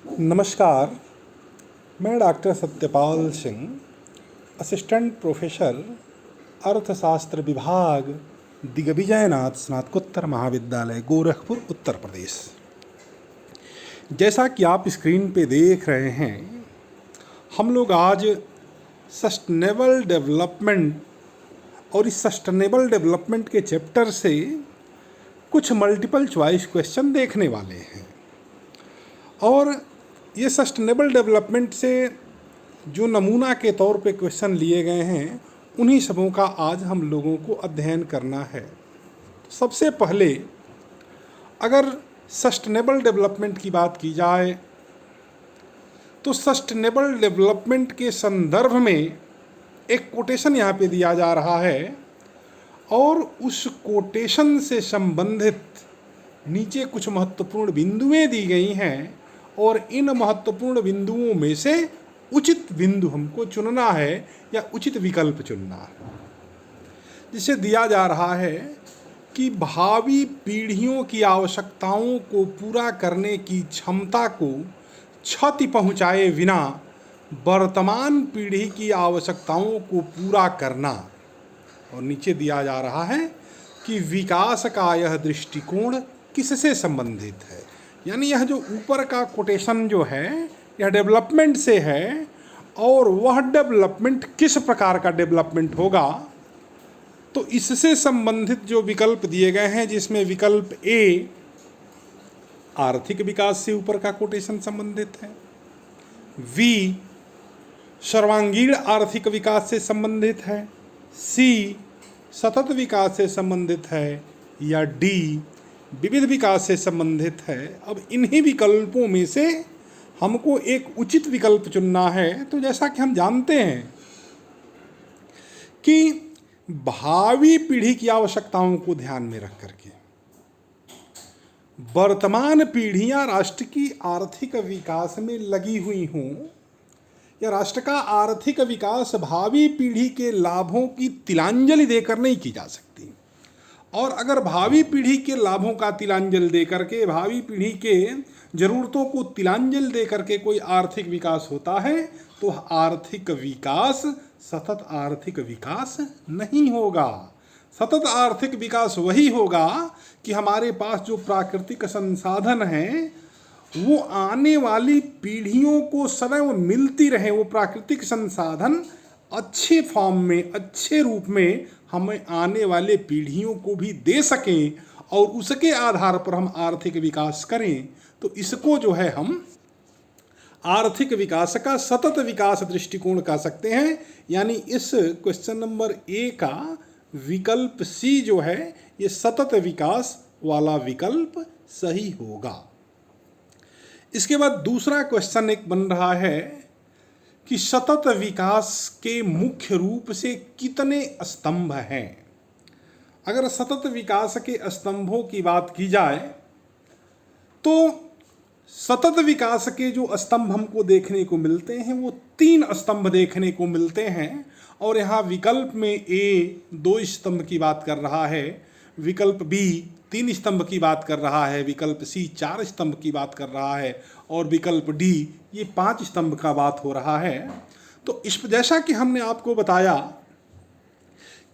नमस्कार। मैं doctor Satyapal Singh, assistant professor अर्थशास्त्र विभाग, दिग्विजयनाथ स्नातकोत्तर महाविद्यालय, गोरखपुर, उत्तर प्रदेश। जैसा कि आप स्क्रीन पे देख रहे हैं, हम लोग आज सस्टेनेबल डेवलपमेंट और इस सस्टेनेबल डेवलपमेंट के चैप्टर से कुछ मल्टीपल चॉइस क्वेश्चन देखने वाले हैं। और ये सस्टेनेबल डेवलपमेंट से जो नमूना के तौर पे क्वेश्चन लिए गए हैं, उन्हीं सबों का आज हम लोगों को अध्ययन करना है। सबसे पहले अगर सस्टेनेबल डेवलपमेंट की बात की जाए तो सस्टेनेबल डेवलपमेंट के संदर्भ में एक कोटेशन यहाँ पे दिया जा रहा है और उस कोटेशन से संबंधित नीचे कुछ महत्वपूर्ण बिंदुएं दी गई हैं और इन महत्वपूर्ण बिंदुओं में से उचित बिंदु हमको चुनना है या उचित विकल्प चुनना है, जिसे दिया जा रहा है कि भावी पीढ़ियों की आवश्यकताओं को पूरा करने की क्षमता को क्षति पहुंचाए बिना वर्तमान पीढ़ी की आवश्यकताओं को पूरा करना। और नीचे दिया जा रहा है कि विकास का यह दृष्टिकोण किससे संबंधित है। यानी यह जो ऊपर का कोटेशन जो है यह डेवलपमेंट से है और वह डेवलपमेंट किस प्रकार का डेवलपमेंट होगा, तो इससे संबंधित जो विकल्प दिए गए हैं, जिसमें विकल्प ए आर्थिक विकास से ऊपर का कोटेशन संबंधित है, बी सर्वांगीण आर्थिक विकास से संबंधित है, सी सतत विकास से संबंधित है या डी विविध विकास से संबंधित है। अब इन्हीं विकल्पों में से हमको एक उचित विकल्प चुनना है। तो जैसा कि हम जानते हैं कि भावी पीढ़ी की आवश्यकताओं को ध्यान में रख करके वर्तमान पीढ़ियां राष्ट्र की आर्थिक विकास में लगी हुई हों या राष्ट्र का आर्थिक विकास भावी पीढ़ी के लाभों की तिलांजलि देकर नहीं की जा सकती। और अगर भावी पीढ़ी के लाभों का तिलांजलि दे करके, भावी पीढ़ी के जरूरतों को तिलांजलि दे करके कोई आर्थिक विकास होता है, तो आर्थिक विकास सतत आर्थिक विकास नहीं होगा। सतत आर्थिक विकास वही होगा कि हमारे पास जो प्राकृतिक संसाधन हैं वो आने वाली पीढ़ियों को सदैव मिलती रहे, वो प्राकृतिक संसाधन अच्छे फॉर्म में, अच्छे रूप में हमें आने वाले पीढ़ियों को भी दे सकें और उसके आधार पर हम आर्थिक विकास करें। तो इसको जो है हम आर्थिक विकास का सतत विकास दृष्टिकोण कह सकते हैं। यानी इस क्वेश्चन नंबर ए का विकल्प सी जो है ये सतत विकास वाला विकल्प सही होगा। इसके बाद दूसरा क्वेश्चन एक बन रहा है कि सतत विकास के मुख्य रूप से कितने स्तंभ हैं। अगर सतत विकास के स्तंभों की बात की जाए तो सतत विकास के जो स्तंभ हमको देखने को मिलते हैं वो 3 स्तंभ देखने को मिलते हैं। और यहाँ विकल्प में ए 2 स्तंभ की बात कर रहा है, विकल्प बी 3 स्तंभ की बात कर रहा है, विकल्प सी 4 स्तंभ की बात कर रहा है और विकल्प डी ये 5 स्तंभ का बात हो रहा है। तो इस जैसा कि हमने आपको बताया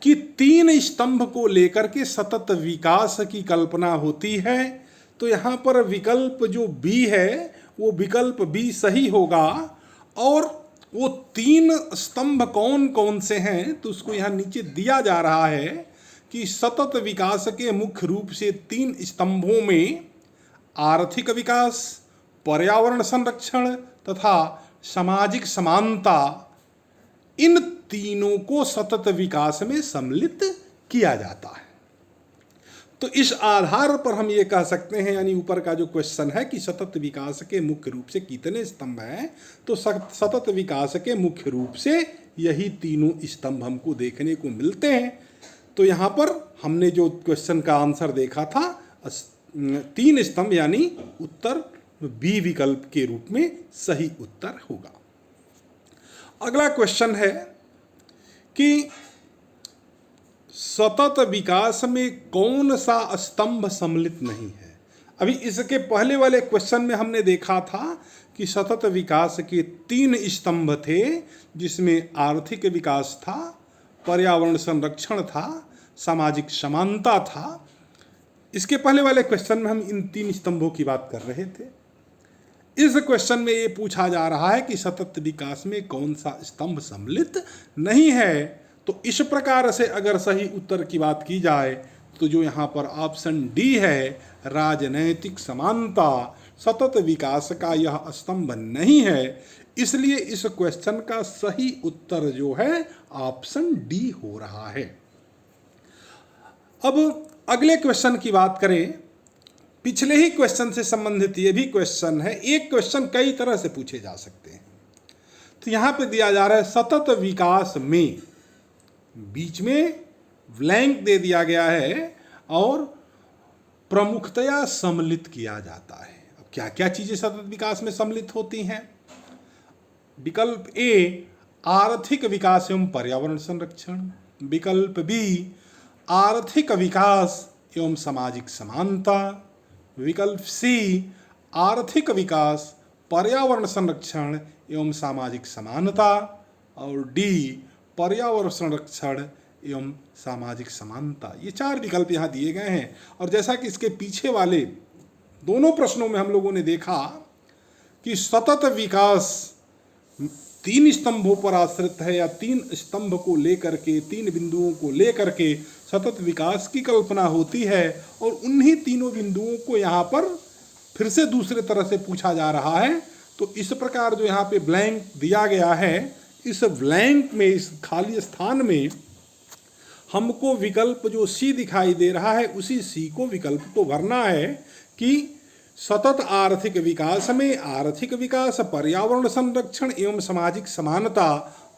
कि 3 स्तंभ को लेकर के सतत विकास की कल्पना होती है, तो यहाँ पर विकल्प जो बी है वो विकल्प बी सही होगा। और वो 3 स्तंभ कौन कौन से हैं, तो उसको यहाँ नीचे दिया जा रहा है कि सतत विकास के मुख्य रूप से 3 स्तंभों में आर्थिक विकास, पर्यावरण संरक्षण तथा सामाजिक समानता, इन तीनों को सतत विकास में सम्मिलित किया जाता है। तो इस आधार पर हम ये कह सकते हैं, यानी ऊपर का जो क्वेश्चन है कि सतत विकास के मुख्य रूप से कितने स्तंभ हैं, तो सतत विकास के मुख्य रूप से यही 3 स्तंभ हमको देखने को मिलते हैं। तो यहाँ पर हमने जो क्वेश्चन का आंसर देखा था 3 स्तंभ, यानी उत्तर बी विकल्प के रूप में सही उत्तर होगा। अगला क्वेश्चन है कि सतत विकास में कौन सा स्तंभ सम्मिलित नहीं है। अभी इसके पहले वाले क्वेश्चन में हमने देखा था कि सतत विकास के 3 स्तंभ थे, जिसमें आर्थिक विकास था, पर्यावरण संरक्षण था, सामाजिक समानता था। इसके पहले वाले क्वेश्चन में हम इन 3 स्तंभों की बात कर रहे थे। इस क्वेश्चन में ये पूछा जा रहा है कि सतत विकास में कौन सा स्तंभ सम्मिलित नहीं है। तो इस प्रकार से अगर सही उत्तर की बात की जाए तो जो यहाँ पर ऑप्शन डी है, राजनैतिक समानता, सतत विकास का यह स्तंभ नहीं है। इसलिए इस क्वेश्चन का सही उत्तर जो है ऑप्शन डी हो रहा है। अब अगले क्वेश्चन की बात करें। पिछले ही क्वेश्चन से संबंधित ये भी क्वेश्चन है। एक क्वेश्चन कई तरह से पूछे जा सकते हैं। तो यहाँ पे दिया जा रहा है सतत विकास में, बीच में ब्लैंक दे दिया गया है और प्रमुखतया सम्मिलित किया जाता है। अब क्या क्या चीजें सतत विकास में सम्मिलित होती हैं? विकल्प ए, आर्थिक विकास एवं पर्यावरण संरक्षण। विकल्प बी, आर्थिक विकास एवं सामाजिक समानता। विकल्प सी, आर्थिक विकास, पर्यावरण संरक्षण एवं सामाजिक समानता। और डी, पर्यावरण संरक्षण एवं सामाजिक समानता। ये 4 विकल्प यहाँ दिए गए हैं। और जैसा कि इसके पीछे वाले दोनों प्रश्नों में हम लोगों ने देखा कि सतत विकास 3 स्तंभों पर आश्रित है, या 3 स्तंभ को लेकर के, 3 बिंदुओं को लेकर के सतत विकास की कल्पना होती है। और उन्हीं तीनों बिंदुओं को यहाँ पर फिर से दूसरे तरह से पूछा जा रहा है। तो इस प्रकार जो यहाँ पे ब्लैंक दिया गया है, इस ब्लैंक में, इस खाली स्थान में हमको विकल्प जो सी दिखाई दे रहा है, उसी सी को विकल्प को भरना है कि सतत आर्थिक विकास में आर्थिक विकास, पर्यावरण संरक्षण एवं सामाजिक समानता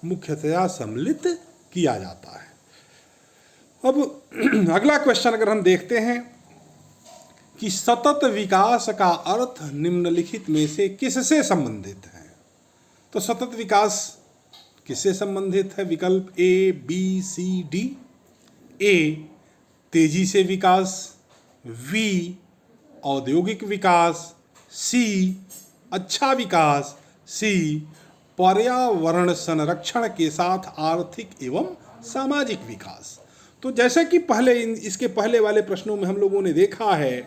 मुख्यतया सम्मिलित किया जाता है। अब अगला क्वेश्चन अगर हम देखते हैं कि सतत विकास का अर्थ निम्नलिखित में से किससे संबंधित है? तो सतत विकास किससे संबंधित है? विकल्प ए, बी, सी, डी। ए, तेजी से विकास। बी, औद्योगिक विकास। सी, अच्छा विकास। सी, पर्यावरण संरक्षण के साथ आर्थिक एवं सामाजिक विकास। तो जैसे कि इसके पहले वाले प्रश्नों में हम लोगों ने देखा है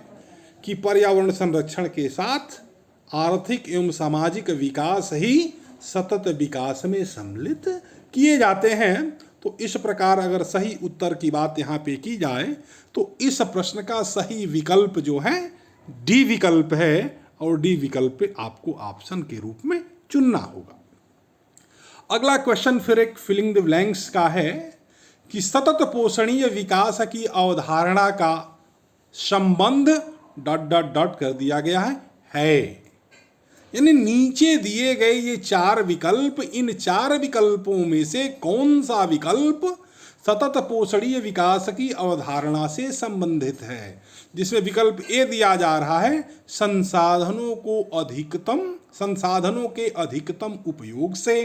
कि पर्यावरण संरक्षण के साथ आर्थिक एवं सामाजिक विकास ही सतत विकास में सम्मिलित किए जाते हैं। तो इस प्रकार अगर सही उत्तर की बात यहाँ पे की जाए तो इस प्रश्न का सही विकल्प जो है डी विकल्प है, और डी विकल्प पे आपको ऑप्शन के रूप में चुनना होगा। अगला क्वेश्चन फिर एक फिलिंग द ब्लैंक्स का है कि सतत पोषणीय विकास की अवधारणा का संबंध ... कर दिया गया है। यानी नीचे दिए गए ये 4 विकल्प, इन 4 विकल्पों में से कौन सा विकल्प सतत पोषणीय विकास की अवधारणा से संबंधित है? जिसमें विकल्प ए दिया जा रहा है संसाधनों के अधिकतम उपयोग से।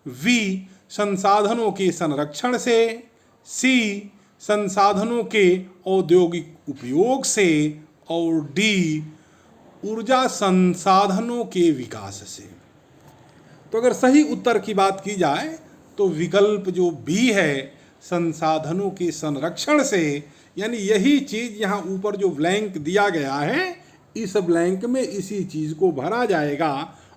बी, संसाधनों के संरक्षण से। सी, संसाधनों के औद्योगिक उपयोग से। और डी, ऊर्जा संसाधनों के विकास से। तो अगर सही उत्तर की बात की जाए तो विकल्प जो बी है, संसाधनों के संरक्षण से, यानी यही चीज यहाँ ऊपर जो ब्लैंक दिया गया है, इस ब्लैंक में इसी चीज को भरा जाएगा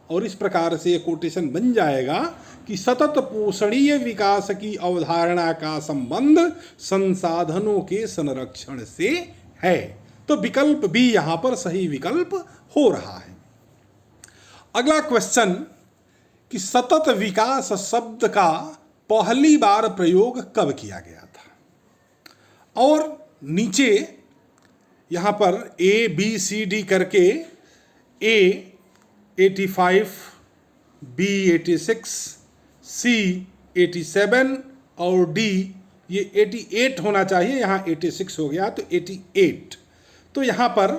और इस प्रकार से कोटेशन बन जाएगा कि सतत पोषणीय विकास की अवधारणा का संबंध संसाधनों के संरक्षण से है। तो विकल्प बी यहां पर सही विकल्प हो रहा है। अगला क्वेश्चन कि सतत विकास शब्द का पहली बार प्रयोग कब किया गया था? और नीचे यहां पर ए बी सी डी करके ए 85, बी 86, सी 87 और डी ये 88 होना चाहिए, यहाँ 86 हो गया तो 88। तो यहाँ पर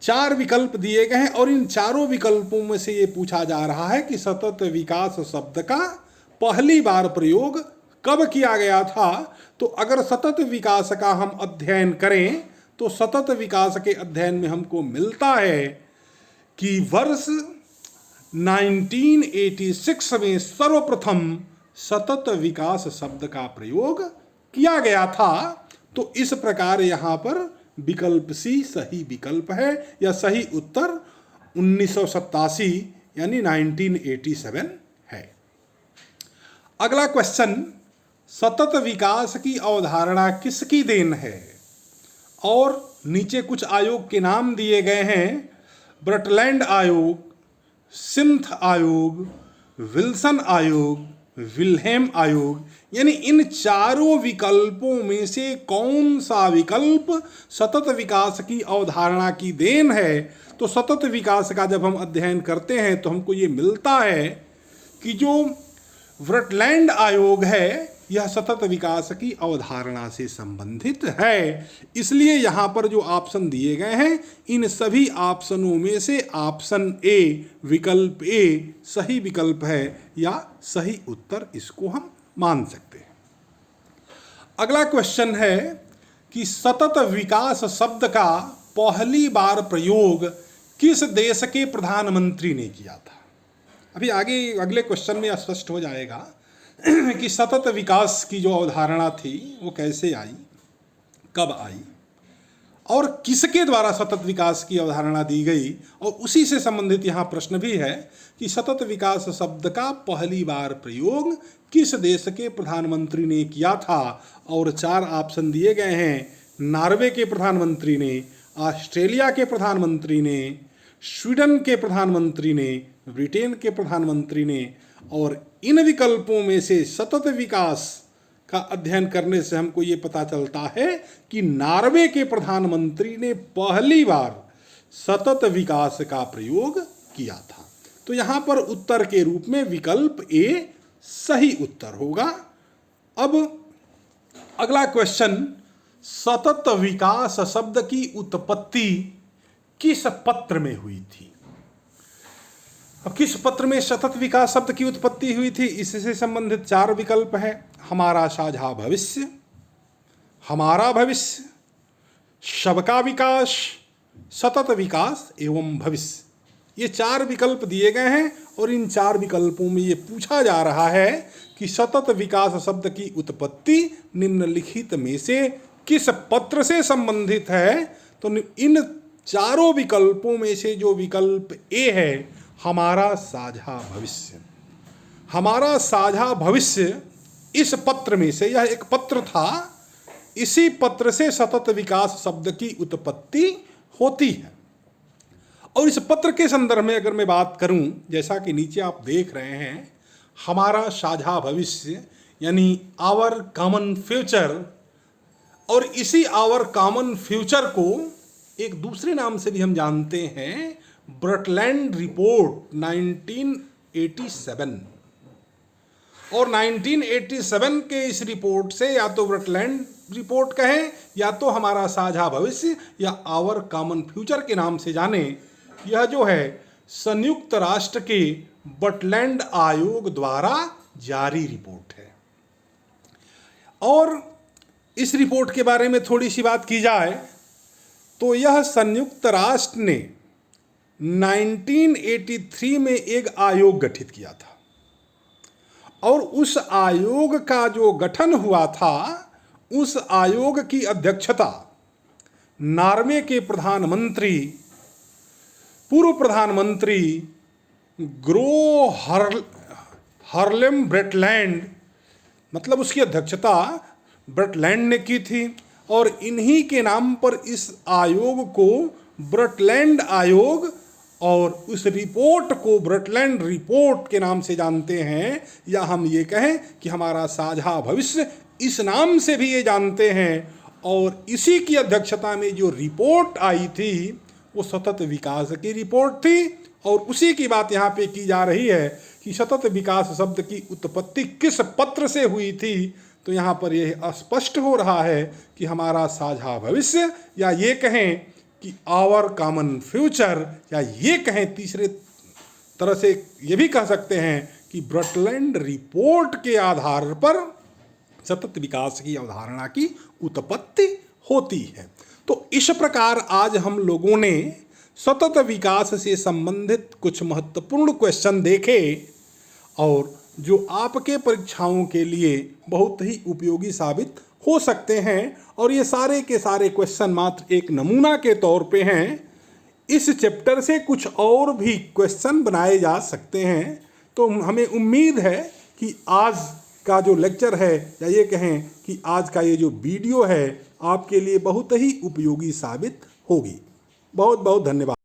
4 विकल्प दिए गए हैं और इन चारों विकल्पों में से ये पूछा जा रहा है कि सतत विकास शब्द का पहली बार प्रयोग कब किया गया था। तो अगर सतत विकास का हम अध्ययन करें तो सतत विकास के अध्ययन में हमको मिलता है कि वर्ष 1986 में सर्वप्रथम सतत विकास शब्द का प्रयोग किया गया था। तो इस प्रकार यहाँ पर विकल्प सी सही विकल्प है, या सही उत्तर 1987 यानी 1987 है। अगला क्वेश्चन, सतत विकास की अवधारणा किसकी देन है? और नीचे कुछ आयोग के नाम दिए गए हैं, ब्रटलैंड आयोग, सिम्थ आयोग, विल्सन आयोग, विल्हेम आयोग, यानी इन चारों विकल्पों में से कौन सा विकल्प सतत विकास की अवधारणा की देन है? तो सतत विकास का जब हम अध्ययन करते हैं तो हमको ये मिलता है कि जो ब्रटलैंड आयोग है यह सतत विकास की अवधारणा से संबंधित है। इसलिए यहाँ पर जो ऑप्शन दिए गए हैं इन सभी ऑप्शनों में से ऑप्शन ए, विकल्प ए सही विकल्प है, या सही उत्तर इसको हम मान सकते हैं। अगला क्वेश्चन है कि सतत विकास शब्द का पहली बार प्रयोग किस देश के प्रधानमंत्री ने किया था? अभी आगे अगले क्वेश्चन में स्पष्ट हो जाएगा कि सतत विकास की जो अवधारणा थी वो कैसे आई, कब आई, और किसके द्वारा सतत विकास की अवधारणा दी गई। और उसी से संबंधित यहाँ प्रश्न भी है कि सतत विकास शब्द का पहली बार प्रयोग किस देश के प्रधानमंत्री ने किया था? और चार ऑप्शन दिए गए हैं, नॉर्वे के प्रधानमंत्री ने, ऑस्ट्रेलिया के प्रधानमंत्री ने, स्वीडन के प्रधानमंत्री ने, ब्रिटेन के प्रधानमंत्री ने। और इन विकल्पों में से सतत विकास का अध्ययन करने से हमको ये पता चलता है कि नॉर्वे के प्रधानमंत्री ने पहली बार सतत विकास का प्रयोग किया था। तो यहाँ पर उत्तर के रूप में विकल्प ए सही उत्तर होगा। अब अगला क्वेश्चन, सतत विकास शब्द की उत्पत्ति किस पत्र में हुई थी? अब किस पत्र में सतत विकास शब्द की उत्पत्ति हुई थी, इससे संबंधित चार विकल्प है, हमारा साझा भविष्य, हमारा भविष्य, सबका विकास, सतत विकास एवं भविष्य। ये चार विकल्प दिए गए हैं और इन चार विकल्पों में ये पूछा जा रहा है कि सतत विकास शब्द की उत्पत्ति निम्नलिखित में से किस पत्र से संबंधित है? तो इन चारों विकल्पों में से जो विकल्प ए है, हमारा साझा भविष्य, हमारा साझा भविष्य, इस पत्र में से, यह एक पत्र था, इसी पत्र से सतत विकास शब्द की उत्पत्ति होती है। और इस पत्र के संदर्भ में अगर मैं बात करूं, जैसा कि नीचे आप देख रहे हैं, हमारा साझा भविष्य यानी आवर कॉमन फ्यूचर, और इसी आवर कॉमन फ्यूचर को एक दूसरे नाम से भी हम जानते हैं, ब्रटलैंड रिपोर्ट 1987। और 1987 के इस रिपोर्ट से या तो ब्रटलैंड रिपोर्ट कहें या तो हमारा साझा भविष्य या आवर कॉमन फ्यूचर के नाम से जाने, यह जो है संयुक्त राष्ट्र के ब्रटलैंड आयोग द्वारा जारी रिपोर्ट है। और इस रिपोर्ट के बारे में थोड़ी सी बात की जाए तो यह संयुक्त राष्ट्र ने 1983 में एक आयोग गठित किया था, और उस आयोग का जो गठन हुआ था, उस आयोग की अध्यक्षता नॉर्वे के प्रधानमंत्री, पूर्व प्रधानमंत्री ग्रो हरलेम ब्रटलैंड, मतलब उसकी अध्यक्षता ब्रटलैंड ने की थी। और इन्हीं के नाम पर इस आयोग को ब्रटलैंड आयोग और उस रिपोर्ट को ब्रटलैंड रिपोर्ट के नाम से जानते हैं, या हम ये कहें कि हमारा साझा भविष्य, इस नाम से भी ये जानते हैं। और इसी की अध्यक्षता में जो रिपोर्ट आई थी वो सतत विकास की रिपोर्ट थी। और उसी की बात यहाँ पे की जा रही है कि सतत विकास शब्द की उत्पत्ति किस पत्र से हुई थी। तो यहाँ पर यह स्पष्ट हो रहा है कि हमारा साझा भविष्य, या ये कहें कि आवर कॉमन फ्यूचर, या ये कहें तीसरे तरह से ये भी कह सकते हैं कि ब्रटलैंड रिपोर्ट के आधार पर सतत विकास की अवधारणा की उत्पत्ति होती है। तो इस प्रकार आज हम लोगों ने सतत विकास से संबंधित कुछ महत्वपूर्ण क्वेश्चन देखे और जो आपके परीक्षाओं के लिए बहुत ही उपयोगी साबित हो सकते हैं। और ये सारे के सारे क्वेश्चन मात्र एक नमूना के तौर पे हैं। इस चैप्टर से कुछ और भी क्वेश्चन बनाए जा सकते हैं। तो हमें उम्मीद है कि आज का जो लेक्चर है, या ये कहें कि आज का ये जो वीडियो है, आपके लिए बहुत ही उपयोगी साबित होगी। बहुत बहुत धन्यवाद।